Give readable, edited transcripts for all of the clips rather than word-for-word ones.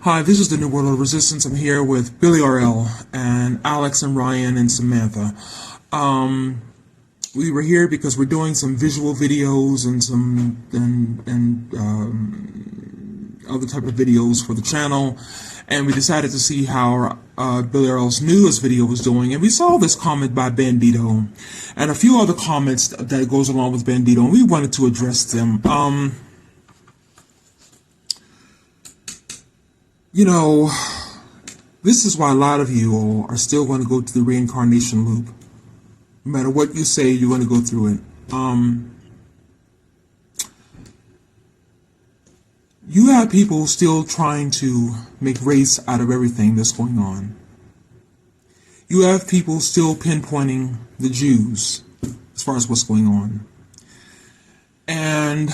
Hi, this is the New World of Resistance. I'm here with Billy RL and Alex and Ryan and Samantha. We were here because we're doing some visual videos and some other type of videos for the channel, and we decided to see how Billy RL's newest video was doing, and we saw this comment by Bandito and a few other comments that goes along with Bandito, and we wanted to address them. You know, this is why a lot of you all are still going to go to the reincarnation loop. No matter what you say, you're going to go through it. You have people still trying to make race out of everything that's going on. You have people still pinpointing the Jews as far as what's going on. And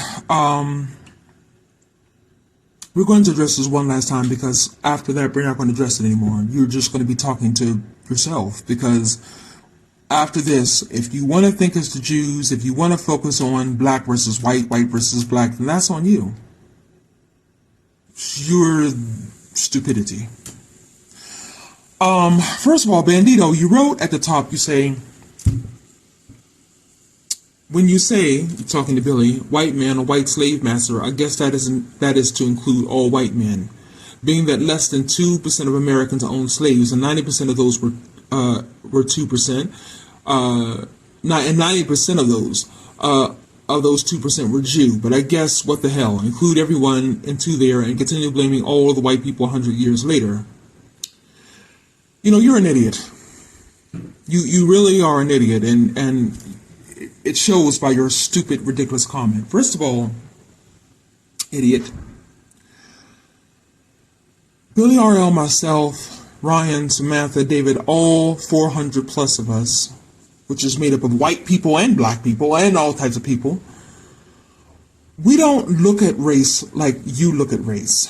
we're going to address this one last time, because after that we're not going to address it anymore. You're just going to be talking to yourself, because after this, if you want to think it's the Jews, if you want to focus on black versus white, white versus black, then that's on you. Your stupidity. First of all, Bandito, you wrote at the top, you say, when you say, talking to Billy, white man or white slave master, I guess that is to include all white men, being that less than 2% of Americans owned slaves, and 90% of those were 2%, and 90% of those 2% were Jew. But I guess what the hell, include everyone into there and continue blaming all of the white people 100 years later. You know, you're an idiot. You really are an idiot, and it shows by your stupid, ridiculous comment. First of all, idiot. Billy RL, myself, Ryan, Samantha, David, all 400 plus of us, which is made up of white people and black people and all types of people, we don't look at race like you look at race.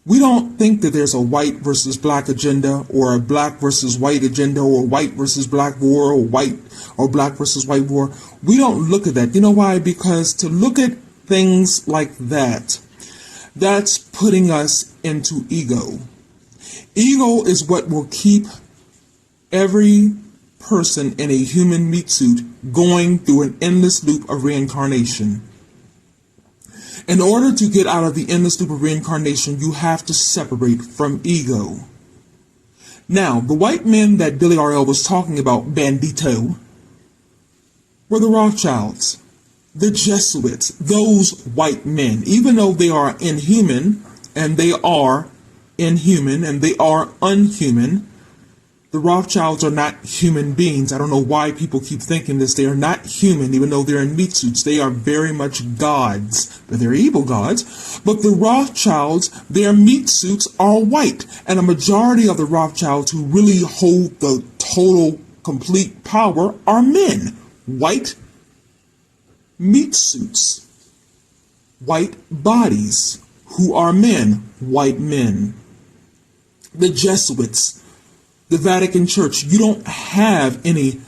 We don't think that there's a white versus black agenda, or a black versus white agenda, or white versus black war, or white or black versus white war. We don't look at that. You know why? Because to look at things like that, that's putting us into ego. Ego is what will keep every person in a human meat suit going through an endless loop of reincarnation. In order to get out of the endless loop of reincarnation, you have to separate from ego. Now, the white men that Billy RL was talking about, Bandito, were the Rothschilds, the Jesuits, those white men. Even though they are inhuman, and they are inhuman, and they are unhuman, the Rothschilds are not human beings. I don't know why people keep thinking this. They are not human, even though they're in meat suits. They are very much gods, but they're evil gods. But the Rothschilds, their meat suits are white. And a majority of the Rothschilds who really hold the total, complete power are men. White meat suits. White bodies, who are men. White men. The Jesuits, the Vatican Church, you don't have any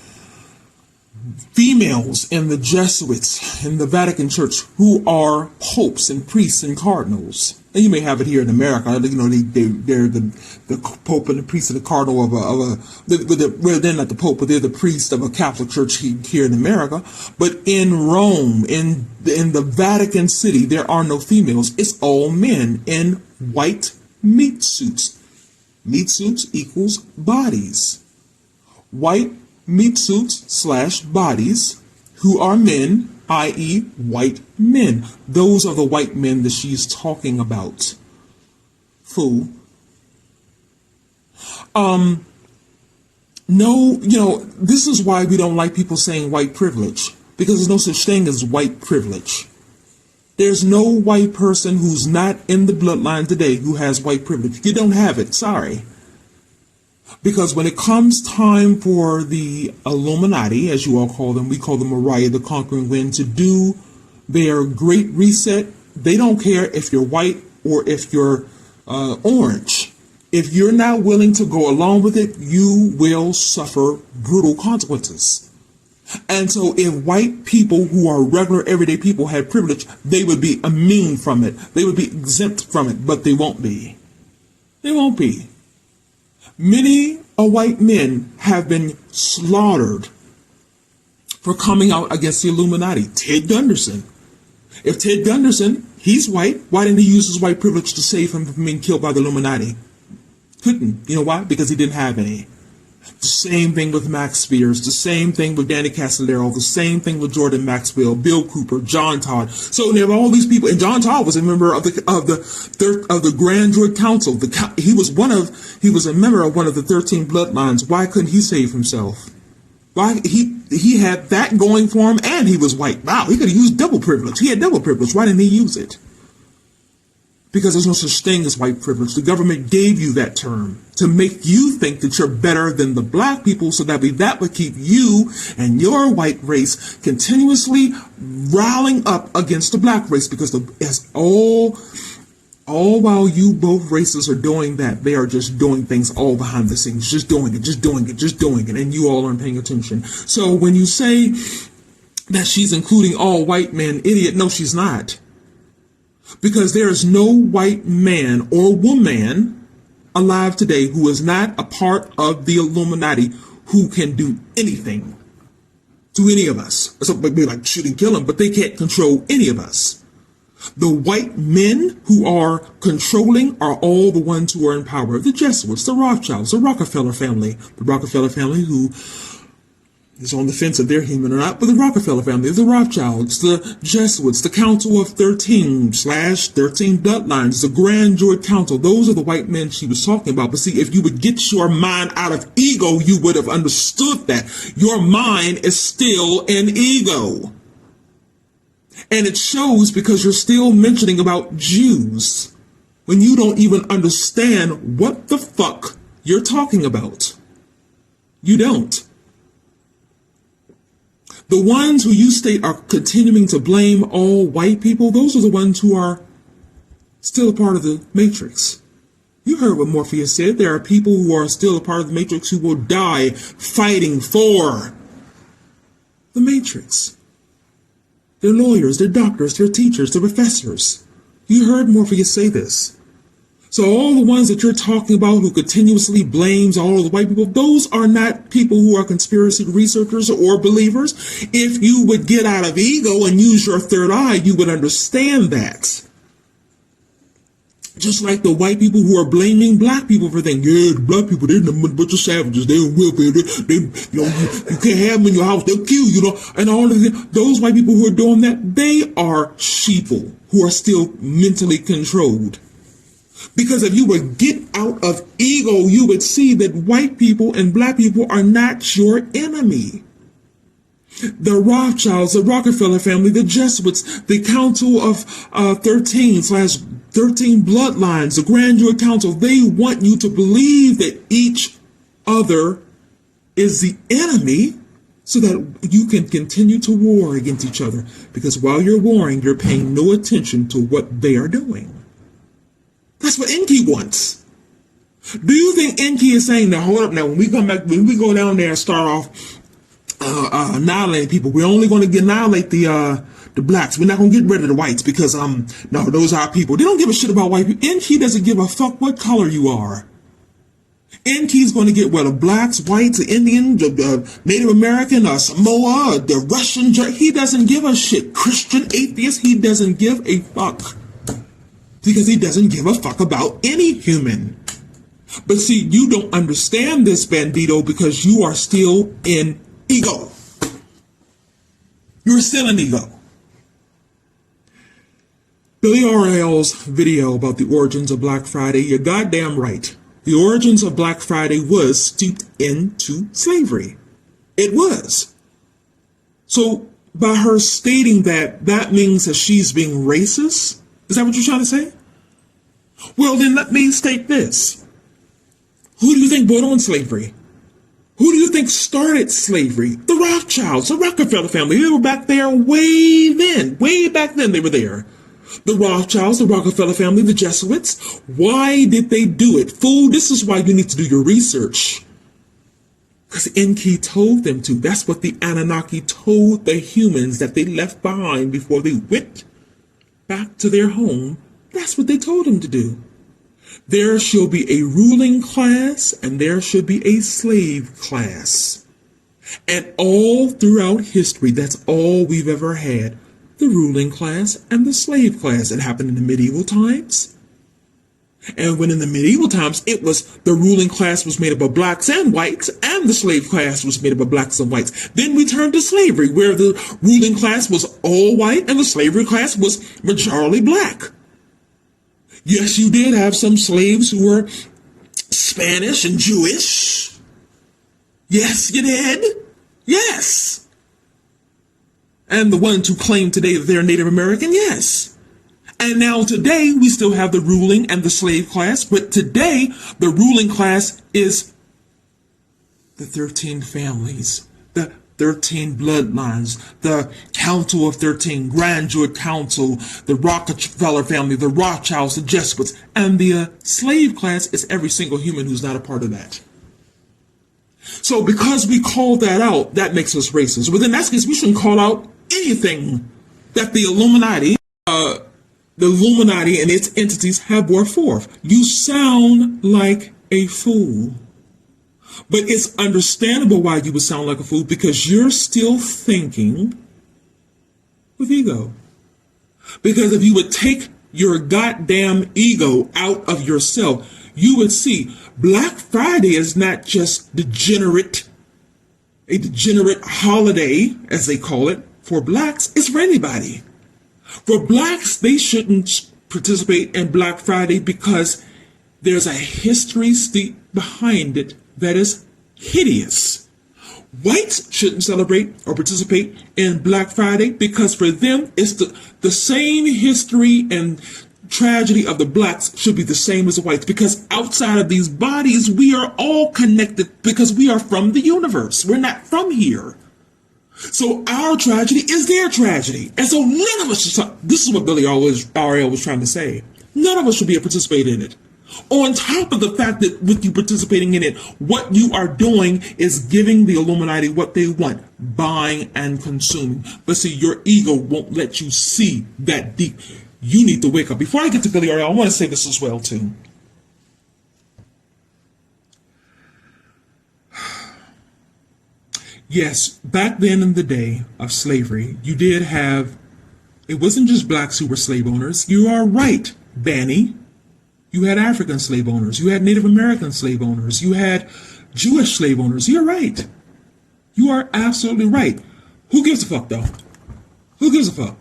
females in the Jesuits, in the Vatican Church, who are popes and priests and cardinals. And you may have it here in America. You know, they're the pope and the priest and the cardinal well, they're not the pope, but they're the priest of a Catholic church here in America. But in Rome, in the Vatican City, there are no females. It's all men in white meat suits. Meat suits equals bodies. White meat suits / bodies, who are men, i.e. white men. Those are the white men that she's talking about. Fool. No, you know, this is why we don't like people saying white privilege, because there's no such thing as white privilege. There's no white person who's not in the bloodline today who has white privilege. You don't have it. Sorry. Because when it comes time for the Illuminati, as you all call them, we call them Mariah the Conquering Wind, to do their great reset, they don't care if you're white or if you're orange. If you're not willing to go along with it, you will suffer brutal consequences. And so if white people who are regular everyday people had privilege, they would be immune from it. They would be exempt from it, but they won't be. They won't be. Many white men have been slaughtered for coming out against the Illuminati. Ted Gunderson. If Ted Gunderson, he's white, why didn't he use his white privilege to save him from being killed by the Illuminati? Couldn't. You know why? Because he didn't have any. The same thing with Max Spears, the same thing with Danny Casolaro, the same thing with Jordan Maxwell, Bill Cooper, John Todd. So there were all these people, and John Todd was a member of the Grand Jury Council. He was a member of one of the 13 bloodlines. Why couldn't he save himself? Why he had that going for him, and he was white. Wow, he could have used double privilege. He had double privilege. Why didn't he use it? Because there's no such thing as white privilege. The government gave you that term to make you think that you're better than the black people, so that would keep you and your white race continuously rallying up against the black race. Because as all while you both races are doing that, they are just doing things all behind the scenes, just doing it, and you all aren't paying attention. So when you say that she's including all white men, idiot, no, she's not. Because there is no white man or woman alive today who is not a part of the Illuminati who can do anything to any of us. So maybe like shoot and kill them, but they can't control any of us. The white men who are controlling are all the ones who are in power. The Jesuits, the Rothschilds, the Rockefeller family who is on the fence if they're human or not, but the Rockefeller family, the Rothschilds, the Jesuits, the Council of 13/13 bloodlines, the Grand Jury Council, those are the white men she was talking about. But see, if you would get your mind out of ego, you would have understood that. Your mind is still in ego. And it shows because you're still mentioning about Jews when you don't even understand what the fuck you're talking about. You don't. The ones who you state are continuing to blame all white people, those are the ones who are still a part of the Matrix. You heard what Morpheus said. There are people who are still a part of the Matrix who will die fighting for the Matrix. They're lawyers, they're doctors, they're teachers, they're professors. You heard Morpheus say this. So all the ones that you're talking about who continuously blames all of the white people, those are not people who are conspiracy researchers or believers. If you would get out of ego and use your third eye, you would understand that. Just like the white people who are blaming black people for things. Yeah, the black people, they're a bunch of savages. They're welfare. You can't have them in your house. They'll kill you, And all of them, those white people who are doing that, they are sheeple who are still mentally controlled. Because if you would get out of ego, you would see that white people and black people are not your enemy. The Rothschilds, the Rockefeller family, the Jesuits, the Council of 13/13 bloodlines, the Grand Jury Council, they want you to believe that each other is the enemy so that you can continue to war against each other. Because while you're warring, you're paying no attention to what they are doing. That's what Enki wants. Do you think Enki is saying, now hold up now, when we come back, when we go down there and start off annihilating people, we're only going to annihilate the blacks. We're not going to get rid of the whites because, no, those are our people. They don't give a shit about white people. Enki doesn't give a fuck what color you are. Enki's going to get whether blacks, whites, the Indian, the Native American, Samoa, the Russian. He doesn't give a shit. Christian, atheist, he doesn't give a fuck. Because he doesn't give a fuck about any human. But see, you don't understand this, Bandito, because you are still in ego. You're still in ego. Billy R.L.'s video about the origins of Black Friday, you're goddamn right. The origins of Black Friday was steeped into slavery. It was. So by her stating that, that means that she's being racist? Is that what you're trying to say? Well, then let me state this. Who do you think brought on slavery? Who do you think started slavery? The Rothschilds, the Rockefeller family. They were back there way back then they were there. The Rothschilds, the Rockefeller family, the Jesuits. Why did they do it? Fool, this is why you need to do your research. Because Enki told them to. That's what the Anunnaki told the humans that they left behind before they went back to their home. That's what they told them to do. There shall be a ruling class and there should be a slave class. And all throughout history, that's all we've ever had. The ruling class and the slave class. It happened in the medieval times. And when in the medieval times, it was the ruling class was made up of blacks and whites, and the slave class was made up of blacks and whites. Then we turned to slavery, where the ruling class was all white and the slavery class was majority black. Yes, you did have some slaves who were Spanish and Jewish. Yes, you did. Yes. And the ones who claim today that they're Native American, yes. And now today, we still have the ruling and the slave class, but today, the ruling class is the 13 families, the 13 bloodlines, the Council of 13, Grand Jury Council, the Rockefeller family, the Rothschilds, the Jesuits, and the slave class is every single human who's not a part of that. So because we call that out, that makes us racist. But in that case, we shouldn't call out anything that the Illuminati and its entities have brought forth. You sound like a fool. But it's understandable why you would sound like a fool, because you're still thinking with ego. Because if you would take your goddamn ego out of yourself, you would see Black Friday is not just a degenerate holiday, as they call it, for blacks. It's for anybody. For blacks, they shouldn't participate in Black Friday because there's a history steeped behind it that is hideous. Whites shouldn't celebrate or participate in Black Friday because for them, it's the same history and tragedy of the blacks should be the same as the whites, because outside of these bodies, we are all connected because we are from the universe. We're not from here. So our tragedy is their tragedy. And so none of us should, this is what Billy R.L. was trying to say. None of us should be a participator in it. On top of the fact that with you participating in it, what you are doing is giving the Illuminati what they want, buying and consuming. But see, your ego won't let you see that deep. You need to wake up. Before I get to Billy R.L., I want to say this as well, too. Yes, back then in the day of slavery, you did have, it wasn't just blacks who were slave owners. You are right, Banny. You had African slave owners. You had Native American slave owners. You had Jewish slave owners. You're right. You are absolutely right. Who gives a fuck, though? Who gives a fuck?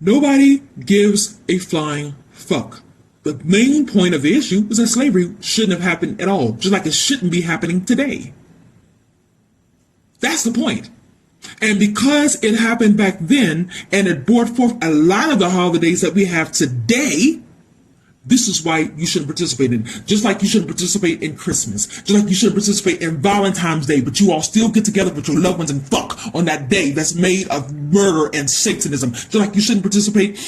Nobody gives a flying fuck. The main point of the issue was that slavery shouldn't have happened at all, just like it shouldn't be happening today. That's the point. And because it happened back then, and it brought forth a lot of the holidays that we have today, this is why you shouldn't participate in it. Just like you shouldn't participate in Christmas. Just like you shouldn't participate in Valentine's Day, but you all still get together with your loved ones and fuck on that day that's made of murder and Satanism. Just like you shouldn't participate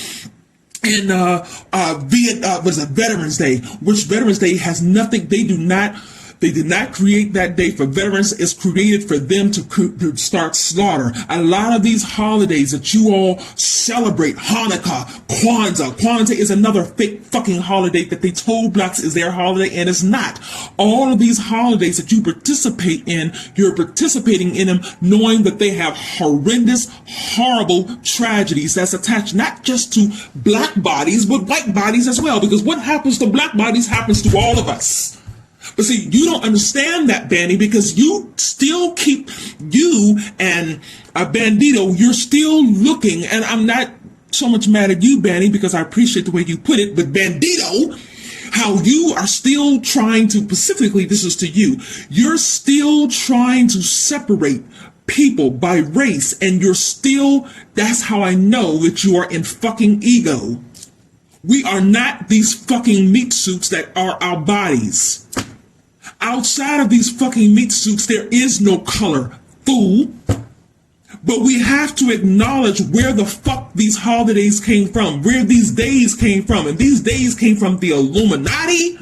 in Veterans Day, which Veterans Day has nothing, they did not create that day for veterans. It's created for them to start slaughter. A lot of these holidays that you all celebrate, Hanukkah, Kwanzaa is another fake fucking holiday that they told blacks is their holiday, and it's not. All of these holidays that you participate in, you're participating in them knowing that they have horrendous, horrible tragedies that's attached not just to black bodies, but white bodies as well. Because what happens to black bodies happens to all of us. But see, you don't understand that, Banny, because you still keep, you and Bandito, you're still looking, and I'm not so much mad at you, Banny, because I appreciate the way you put it, but Bandito, how you are still trying to, specifically, this is to you, you're still trying to separate people by race, and you're still, that's how I know that you are in fucking ego. We are not these fucking meat suits that are our bodies. Outside of these fucking meat suits, there is no color, fool. But we have to acknowledge where the fuck these holidays came from, where these days came from. And these days came from the Illuminati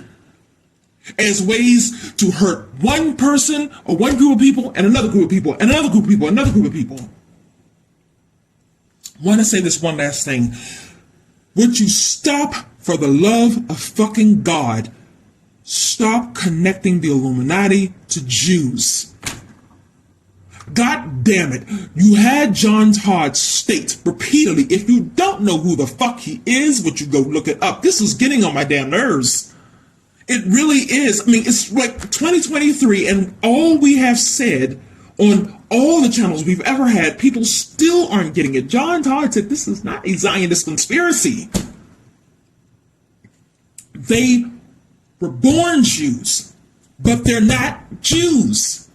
as ways to hurt one person or one group of people and another group of people and another group of people, another group of people. I want to say this one last thing. Would you stop For the love of fucking God, stop connecting the Illuminati to Jews. God damn it. You had John Todd state repeatedly, if you don't know who the fuck he is, would you go look it up? This is getting on my damn nerves. It really is. I mean, it's like 2023 and all we have said on all the channels we've ever had, people still aren't getting it. John Todd said this is not a Zionist conspiracy. They were born Jews, but they're not Jews.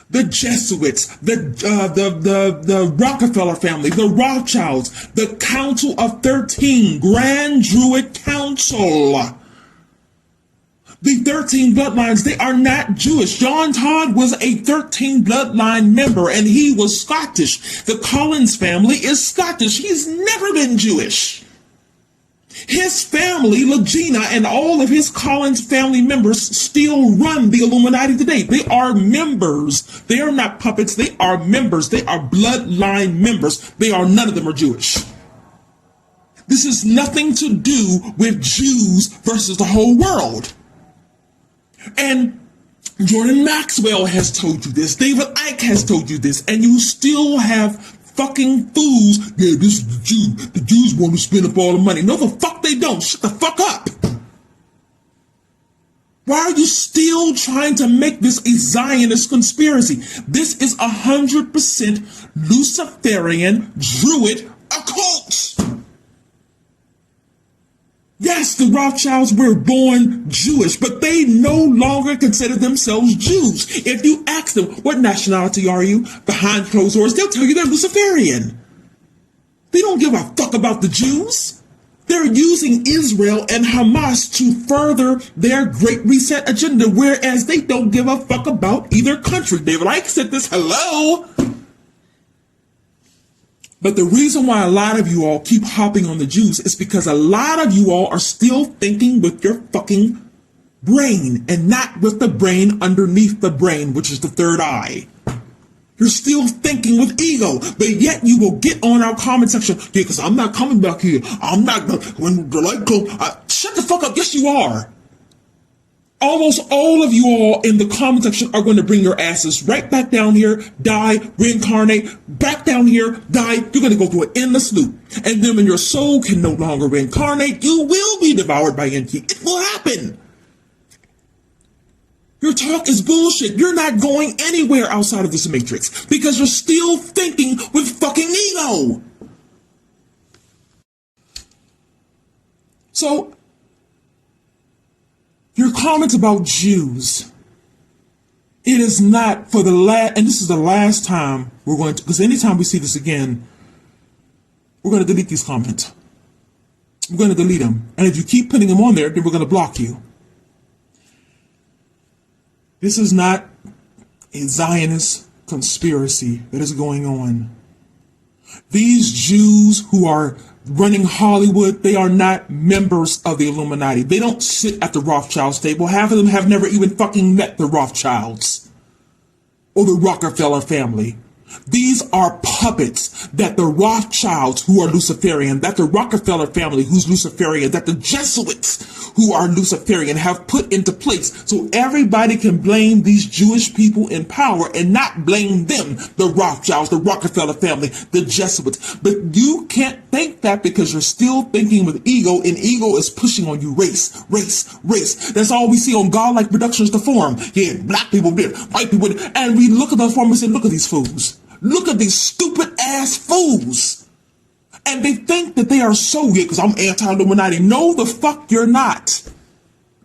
The Jesuits, the Rockefeller family, the Rothschilds, the Council of 13, Grand Druid Council. The 13 bloodlines, they are not Jewish. John Todd was a 13 bloodline member and he was Scottish. The Collins family is Scottish. He's never been Jewish. His family, Legina, and all of his Collins family members still run the Illuminati today. They are members. They are not puppets. They are members. They are bloodline members. None of them are Jewish. This has nothing to do with Jews versus the whole world. And Jordan Maxwell has told you this. David Icke has told you this. And you still have fucking fools. Yeah, this is the Jew. The Jews want to spend up all the money. No, the fuck they don't. Shut the fuck up. Why are you still trying to make this a Zionist conspiracy? This is 100% Luciferian Druid occult. Yes, the Rothschilds were born Jewish, but they no longer consider themselves Jews. If you ask them, what nationality are you? Behind closed doors, they'll tell you they're Luciferian. They don't give a fuck about the Jews. They're using Israel and Hamas to further their Great Reset agenda, whereas they don't give a fuck about either country. David Icke said this, hello? But the reason why a lot of you all keep hopping on the Jews is because a lot of you all are still thinking with your fucking brain and not with the brain underneath the brain, which is the third eye. You're still thinking with ego, but yet you will get on our comment section. Yeah, because I'm not coming back here. I'm not going when the light comes. Shut the fuck up. Yes, you are. Almost all of you all in the comment section are going to bring your asses right back down here, die, reincarnate, back down here, die. You're going to go through an endless loop. And then when your soul can no longer reincarnate, you will be devoured by Enki. It will happen. Your talk is bullshit. You're not going anywhere outside of this matrix because you're still thinking with fucking ego. So, your comments about Jews, it is not for the last, and this is the last time we're going to, because anytime we see this again, we're going to delete these comments. We're going to delete them. And if you keep putting them on there, then we're going to block you. This is not a Zionist conspiracy that is going on. These Jews who are running Hollywood, they are not members of the Illuminati. They don't sit at the Rothschilds table. Half of them have never even fucking met the Rothschilds or the Rockefeller family. These are puppets that the Rothschilds, who are Luciferian, that the Rockefeller family, who's Luciferian, that the Jesuits, who are Luciferian, have put into place so everybody can blame these Jewish people in power and not blame them, the Rothschilds, the Rockefeller family, the Jesuits. But you can't think that because you're still thinking with ego, and ego is pushing on you race, race, race. That's all we see on godlike productions, the forum. Yeah, black people did, white people did. And we look at the forum and say, look at these fools. Look at these stupid ass fools. And they think that they are so good because I'm anti-Illuminati. No, the fuck you're not.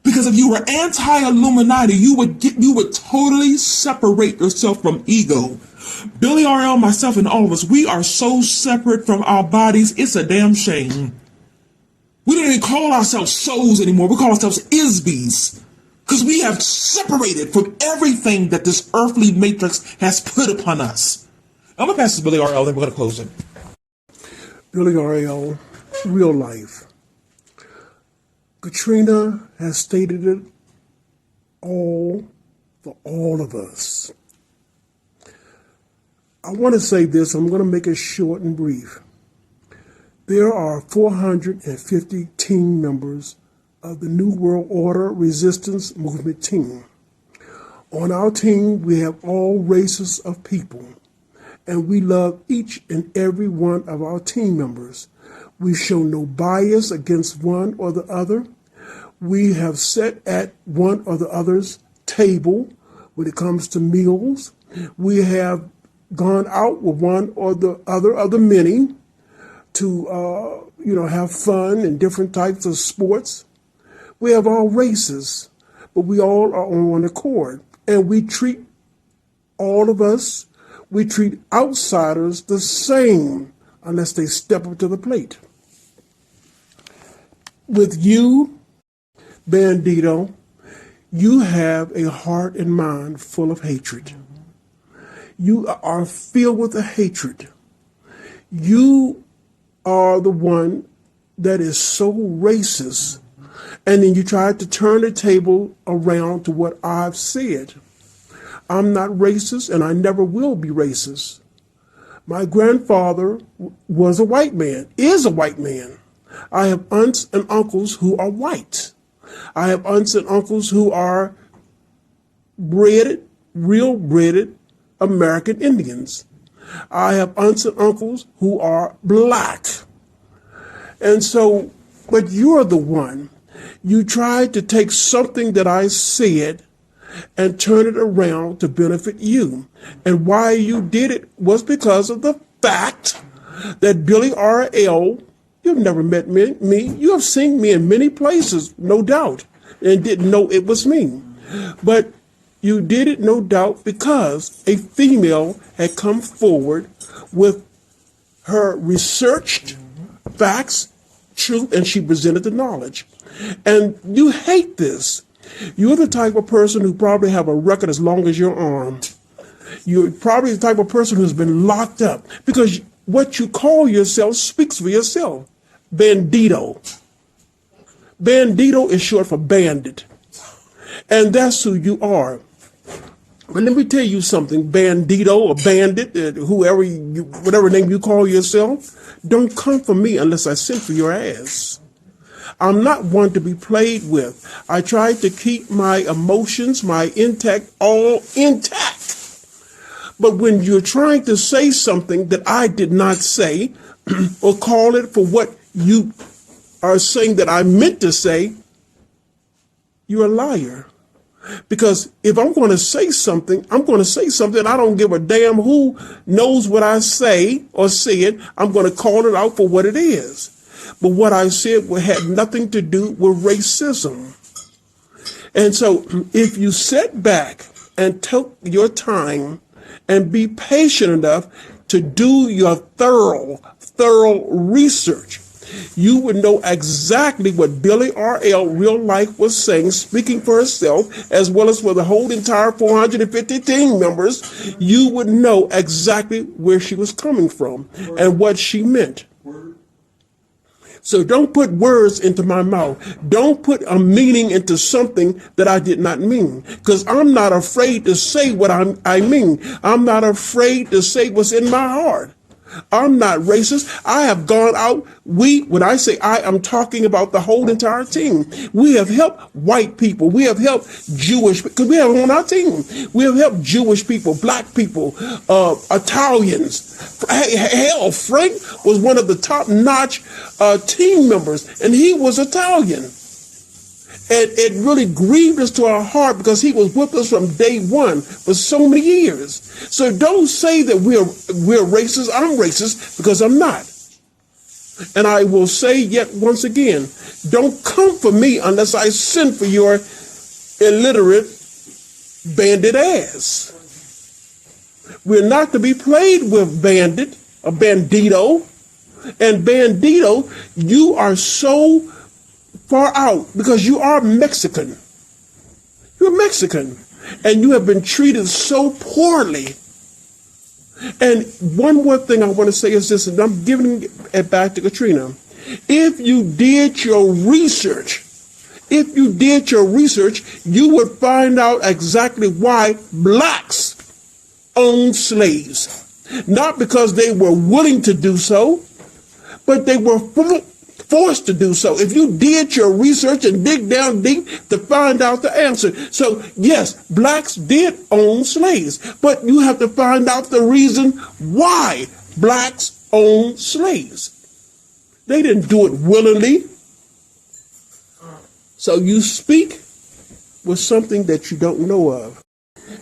Because if you were anti-Illuminati, you would totally separate yourself from ego. Billy RL, myself, and all of us, we are so separate from our bodies, it's a damn shame. We don't even call ourselves souls anymore. We call ourselves Isbies. Because we have separated from everything that this earthly matrix has put upon us. I'm going to pass this to Billy RL, then we're going to close it. Billy RL, real life. Katrina has stated it all for all of us. I want to say this, I'm going to make it short and brief. There are 450 team members of the New World Order Resistance Movement team. On our team, we have all races of people, and we love each and every one of our team members. We show no bias against one or the other. We have sat at one or the other's table when it comes to meals. We have gone out with one or the other of the many to, have fun and different types of sports. We have all races, but we all are on one accord. And we treat all of us, we treat outsiders the same unless they step up to the plate. With you, Bandito, you have a heart and mind full of hatred. You are filled with a hatred. You are the one that is so racist. And then you try to turn the table around to what I've said. I'm not racist, and I never will be racist. My grandfather was a white man, is a white man. I have aunts and uncles who are white. I have aunts and uncles who are real breaded American Indians. I have aunts and uncles who are black. And so, but you're the one. You tried to take something that I said and turn it around to benefit you. And why you did it was because of the fact that Billy R.L., you've never met me. You have seen me in many places, no doubt, and didn't know it was me. But you did it, no doubt, because a female had come forward with her researched facts, truth, and she presented the knowledge. And you hate this. You're the type of person who probably have a record as long as your arm. You're probably the type of person who's been locked up because what you call yourself speaks for yourself. Bandito. Bandito is short for bandit. And that's who you are. But let me tell you something, bandito or bandit, whatever name you call yourself, don't come for me unless I send for your ass. I'm not one to be played with. I try to keep my emotions, my intact, all intact. But when you're trying to say something that I did not say, or call it for what you are saying that I meant to say, you're a liar. Because if I'm going to say something, I'm going to say something. I don't give a damn who knows what I say or said. I'm going to call it out for what it is. But what I said had nothing to do with racism. And so if you sit back and take your time and be patient enough to do your thorough research, you would know exactly what Billy R.L. real life was saying, speaking for herself, as well as for the whole entire 450 team members. You would know exactly where she was coming from and what she meant. So don't put words into my mouth. Don't put a meaning into something that I did not mean. Because I'm not afraid to say what I mean. I'm not afraid to say what's in my heart. I'm not racist. I have gone out. When I say I'm talking about the whole entire team. We have helped white people. We have helped Jewish, because we have on our team. We have helped Jewish people, black people, Italians. Hell, Frank was one of the top-notch team members, and he was Italian. And it really grieved us to our heart because he was with us from day one for so many years. So don't say that we're racist. I'm racist because I'm not. And I will say yet once again, don't come for me unless I send for your illiterate bandit ass. We're not to be played with, bandit, or bandito. And bandito, you are so far out because you are Mexican. You're Mexican. And you have been treated so poorly. And one more thing I want to say is this, and I'm giving it back to Katrina. If you did your research, you would find out exactly why blacks owned slaves. Not because they were willing to do so, but they were forced to do so. If you did your research and dig down deep to find out the answer. So yes, blacks did own slaves, but you have to find out the reason why blacks owned slaves. They didn't do it willingly. So you speak with something that you don't know of.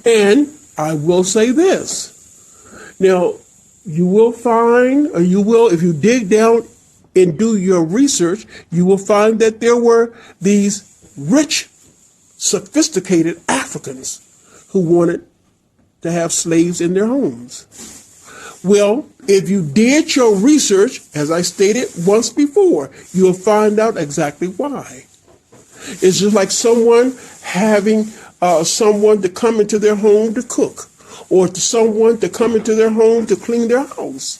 And I will say this. Now, you will find, or you will, if you dig down and do your research, you will find that there were these rich, sophisticated Africans who wanted to have slaves in their homes. Well, if you did your research, as I stated once before, you'll find out exactly why. It's just like someone having someone to come into their home to cook, or to someone to come into their home to clean their house.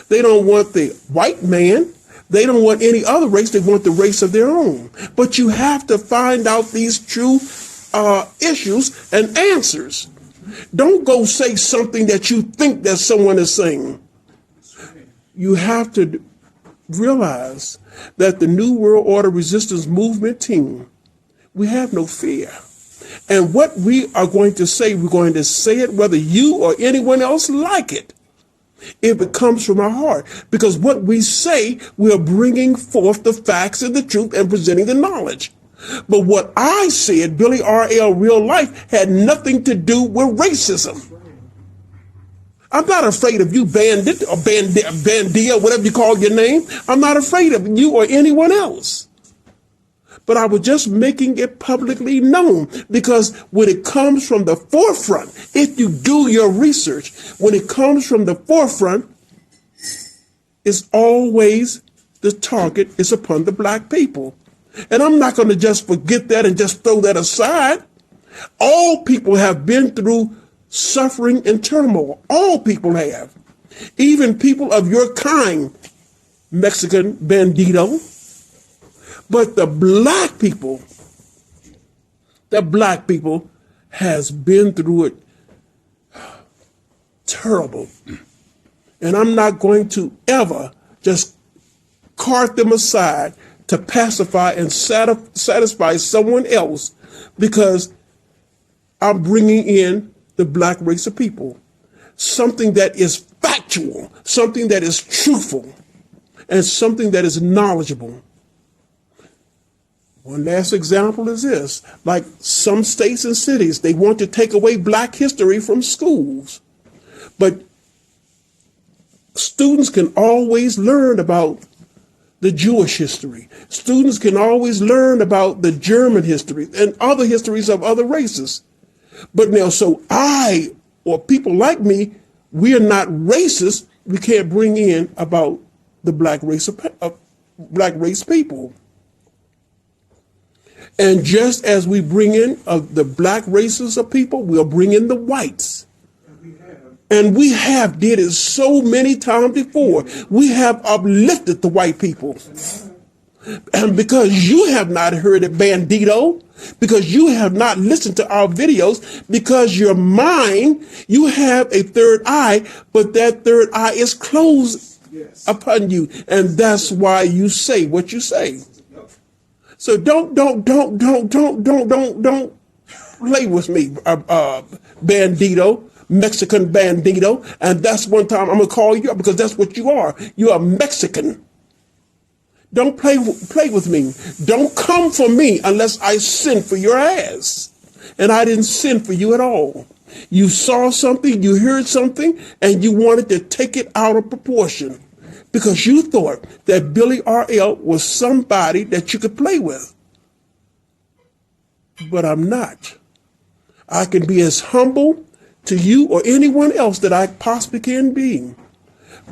They don't want the white man. They don't want any other race. They want the race of their own. But you have to find out these true issues and answers. Don't go say something that you think that someone is saying. You have to realize that the New World Order Resistance Movement team, we have no fear. And what we are going to say, we're going to say it whether you or anyone else like it. If it comes from our heart. Because what we say, we are bringing forth the facts and the truth and presenting the knowledge. But what I said, Billy R.L. Real Life, had nothing to do with racism. I'm not afraid of you, bandit or bandia, whatever you call your name. I'm not afraid of you or anyone else. But I was just making it publicly known, because when it comes from the forefront, if you do your research, when it comes from the forefront, it's always the target is upon the black people. And I'm not going to just forget that and just throw that aside. All people have been through suffering and turmoil. All people have. Even people of your kind, Mexican bandito. But the black people has been through it terrible. And I'm not going to ever just cart them aside to pacify and satisfy someone else, because I'm bringing in the black race of people. Something that is factual, something that is truthful, and something that is knowledgeable. One last example is this. Like some states and cities, they want to take away black history from schools. But students can always learn about the Jewish history. Students can always learn about the German history and other histories of other races. But now, so I, or people like me, we are not racist. We can't bring in about the black race people. And just as we bring in the black races of people, we'll bring in the whites. And we have did it so many times before. We have uplifted the white people. And because you have not heard it, bandito, because you have not listened to our videos, because your mind, you have a third eye, but that third eye is closed upon you. And that's why you say what you say. So don't play with me, bandito, Mexican bandito. And that's one time I'm going to call you up, because that's what you are. You're a Mexican. Don't play with me. Don't come for me unless I send for your ass. And I didn't send for you at all. You saw something, you heard something, and you wanted to take it out of proportion, because you thought that Billy R.L. was somebody that you could play with. But I'm not. I can be as humble to you or anyone else that I possibly can be.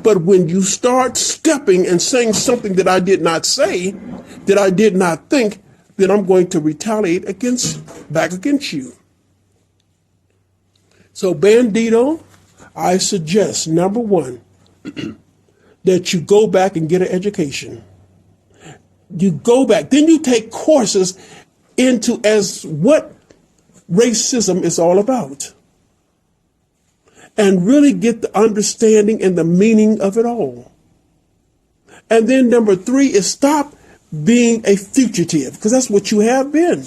But when you start stepping and saying something that I did not say, that I did not think, then I'm going to retaliate back against you. So, bandito, I suggest, number one, that you go back and get an education. You go back, then you take courses into as what racism is all about, and really get the understanding and the meaning of it all. And then number 3 is stop being a fugitive, because that's what you have been.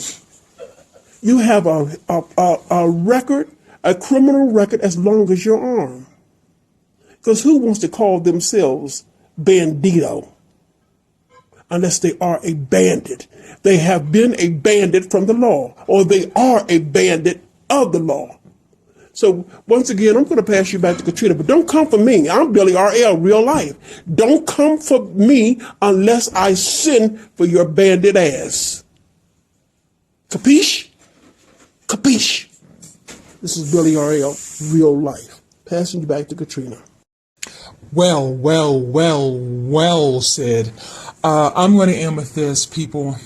You have a record, a criminal record as long as your arm. Because who wants to call themselves bandito unless they are a bandit? They have been a bandit from the law, or they are a bandit of the law. So once again, I'm going to pass you back to Katrina, but don't come for me. I'm Billy R.L., real life. Don't come for me unless I send for your bandit ass. Capiche? Capiche? This is Billy R.L., real life. Passing you back to Katrina. Well said. I'm going to end with this, people.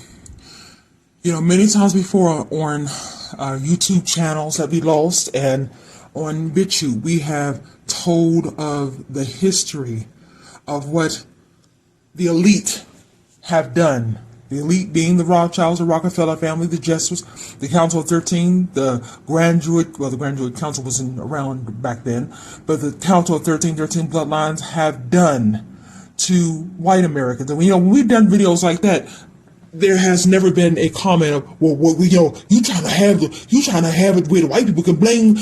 You know, many times before on YouTube channels that we lost and on BitChute, we have told of the history of what the elite have done. The elite being the Rothschilds, the Rockefeller family, the Jesuits, the Council of 13, the Grand Druid Council wasn't around back then, but the Council of 13 bloodlines have done to white Americans. And, you know, when we've done videos like that, there has never been a comment of, well, you trying to have it where the white people can blame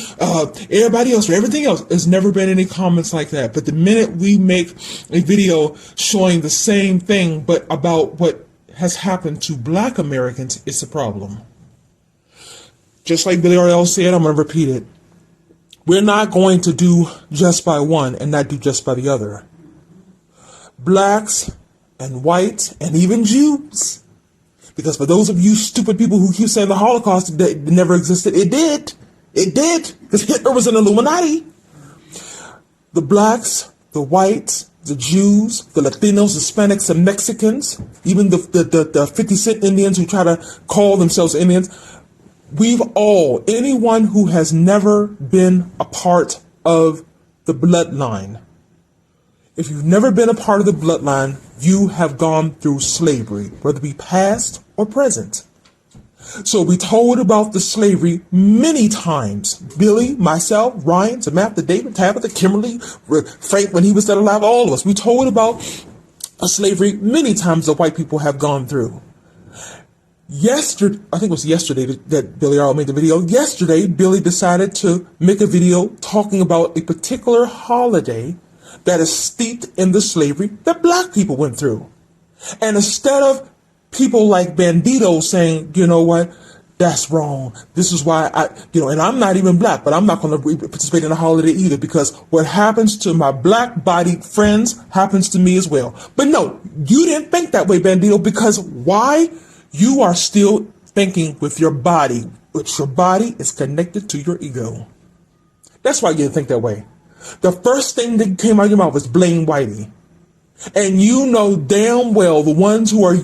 everybody else for everything else. There's never been any comments like that. But the minute we make a video showing the same thing, but about what has happened to black Americans, it's a problem. Just like Billy R.L. said, I'm going to repeat it. We're not going to do just by one and not do just by the other. Blacks and whites and even Jews. Because for those of you stupid people who keep saying the Holocaust never existed, it did. It did. Because Hitler was an Illuminati. The blacks, the whites, the Jews, the Latinos, Hispanics, and Mexicans, even the 50-cent Indians who try to call themselves Indians, anyone who has never been a part of the bloodline, if you've never been a part of the bloodline, you have gone through slavery, whether it be past or present. So we told about the slavery many times. Billy, myself, Ryan, Samantha, David, Tabitha, Kimberly, Frank, when he was still alive, all of us. We told about a slavery many times that white people have gone through. Yesterday, I think it was yesterday that Billy R. made the video. Yesterday, Billy decided to make a video talking about a particular holiday that is steeped in the slavery that black people went through. And instead of people like Bandito saying, you know what, that's wrong. This is why and I'm not even black, but I'm not going to participate in the holiday either, because what happens to my black-bodied friends happens to me as well. But no, you didn't think that way, Bandito, because why? You are still thinking with your body, which your body is connected to your ego. That's why you didn't think that way. The first thing that came out of your mouth was blame Whitey. And you know damn well the ones who are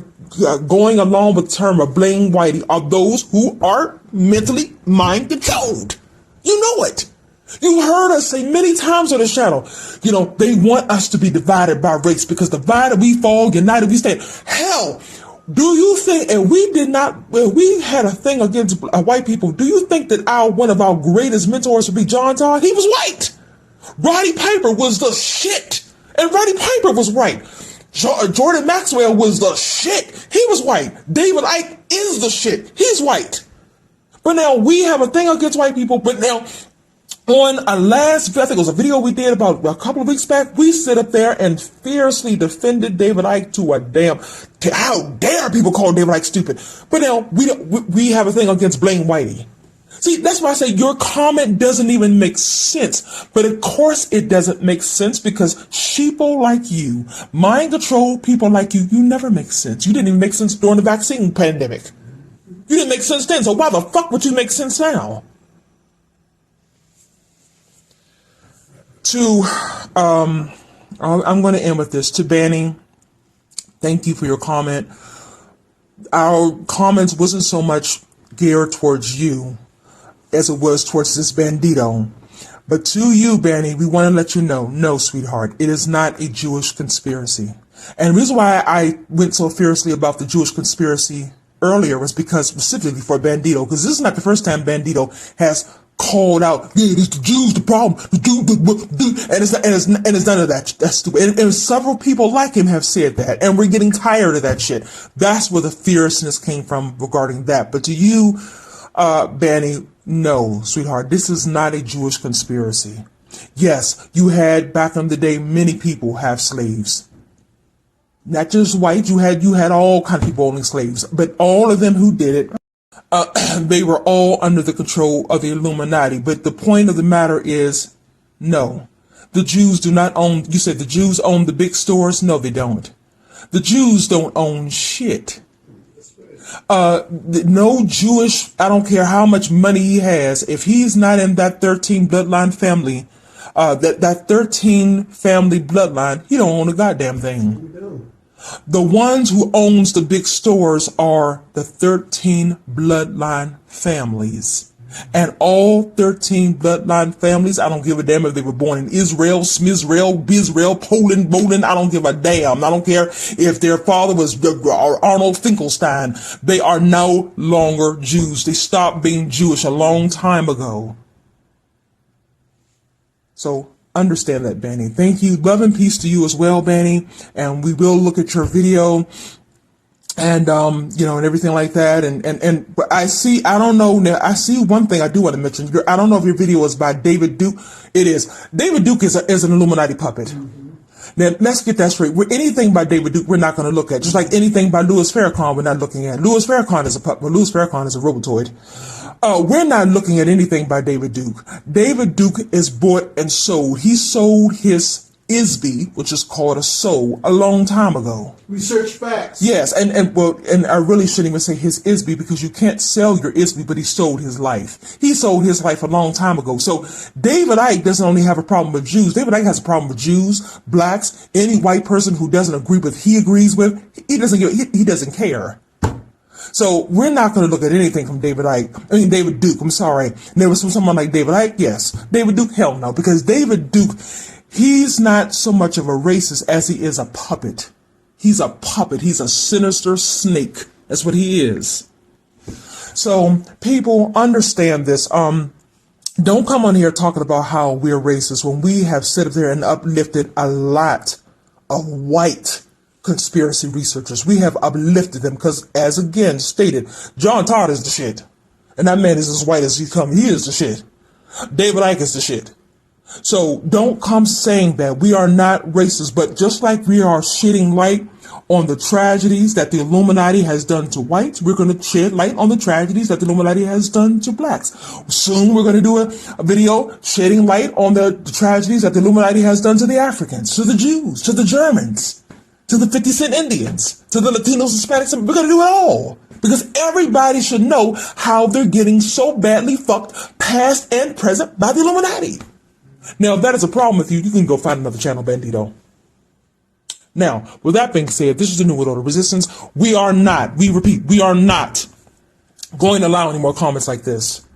going along with the term of blame Whitey are those who are mentally mind controlled. You know it. You heard us say many times on the channel, they want us to be divided by race, because divided we fall, united we stand. Hell, do you think, and we had a thing against white people, do you think that one of our greatest mentors would be John Todd? He was white. Roddy Piper was the shit. And Roddy Piper was white. Jordan Maxwell was the shit. He was white. David Icke is the shit. He's white. But now we have a thing against white people. But now on a I think it was a video we did about a couple of weeks back, we sit up there and fiercely defended David Icke to how dare people call David Icke stupid. But now we have a thing against blame Whitey. See, that's why I say your comment doesn't even make sense. But of course it doesn't make sense, because sheeple like you, mind control people like you never make sense. You didn't even make sense during the vaccine pandemic. You didn't make sense then, so why the fuck would you make sense now? I'm going to end with this. To Banning, thank you for your comment. Our comments wasn't so much geared towards you as it was towards this bandito. But to you, Banny, we want to let you know, no, sweetheart, it is not a Jewish conspiracy. And the reason why I went so fiercely about the Jewish conspiracy earlier was because specifically for Bandito, because this is not the first time Bandito has called out, yeah, it's the Jews, the problem, the Jews, and it's none of that. That's stupid. And several people like him have said that, and we're getting tired of that shit. That's where the fierceness came from regarding that. But to you, Banny, no, sweetheart, this is not a Jewish conspiracy. Yes, you had back in the day many people have slaves. Not just white, you had all kind of people owning slaves, but all of them who did it, they were all under the control of the Illuminati. But the point of the matter is, no, the Jews do not own. You said the Jews own the big stores? No, they don't. The Jews don't own shit. No Jewish, I don't care how much money he has, if he's not in that 13 bloodline family, that 13 family bloodline, he don't own a goddamn thing. The ones who owns the big stores are the 13 bloodline families. And all 13 bloodline families, I don't give a damn if they were born in Israel, Smizrael, Bizrael, Poland, I don't give a damn. I don't care if their father was Arnold Finkelstein. They are no longer Jews. They stopped being Jewish a long time ago. So understand that, Banny. Thank you. Love and peace to you as well, Banny. And we will look at your video. And, and everything like that. But I see one thing I do want to mention. I don't know if your video is by David Duke. It is. David Duke is an Illuminati puppet. Mm-hmm. Now, let's get that straight. Anything by David Duke, we're not going to look at. Just like anything by Louis Farrakhan, we're not looking at. Louis Farrakhan is a puppet. Well, Louis Farrakhan is a robotoid. We're not looking at anything by David Duke. David Duke is bought and sold. He sold his ISB, which is called a soul, a long time ago. Research facts. Yes, and I really shouldn't even say his ISB because you can't sell your ISB, but he sold his life. He sold his life a long time ago. So David Icke doesn't only have a problem with Jews. David Icke has a problem with Jews, blacks, any white person who doesn't agree with he agrees with. He doesn't care. So we're not going to look at anything from David Duke. I'm sorry. There was someone like David Icke. Yes. David Duke, hell no, because David Duke, he's not so much of a racist as he is a puppet. He's a puppet. He's a sinister snake. That's what he is. So people understand this. Don't come on here talking about how we're racist when we have sat up there and uplifted a lot of white conspiracy researchers. We have uplifted them because, as again stated, John Todd is the shit. And that man is as white as he come. He is the shit. David Icke is the shit. So don't come saying that. We are not racist, but just like we are shedding light on the tragedies that the Illuminati has done to whites, we're going to shed light on the tragedies that the Illuminati has done to blacks. Soon we're going to do a video shedding light on the tragedies that the Illuminati has done to the Africans, to the Jews, to the Germans, to the 50 Cent Indians, to the Latinos, Hispanics. We're going to do it all. Because everybody should know how they're getting so badly fucked, past and present, by the Illuminati. Now, if that is a problem with you, you can go find another channel, Bandito. Now, with that being said, this is the New World Order Resistance. We are not going to allow any more comments like this.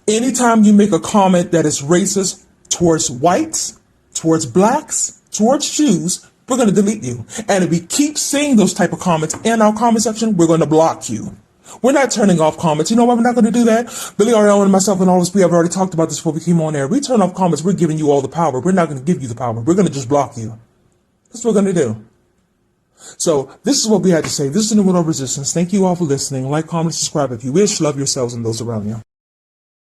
Anytime you make a comment that is racist towards whites, towards blacks, towards Jews, we're going to delete you. And if we keep seeing those type of comments in our comment section, we're going to block you. We're not turning off comments. You know why we're not going to do that? Billy Ariel and myself and all of us, we have already talked about this before we came on air. We turn off comments. We're giving you all the power. We're not going to give you the power. We're going to just block you. That's what we're going to do. So this is what we had to say. This is the New World Resistance. Thank you all for listening. Like, comment, subscribe if you wish. Love yourselves and those around you.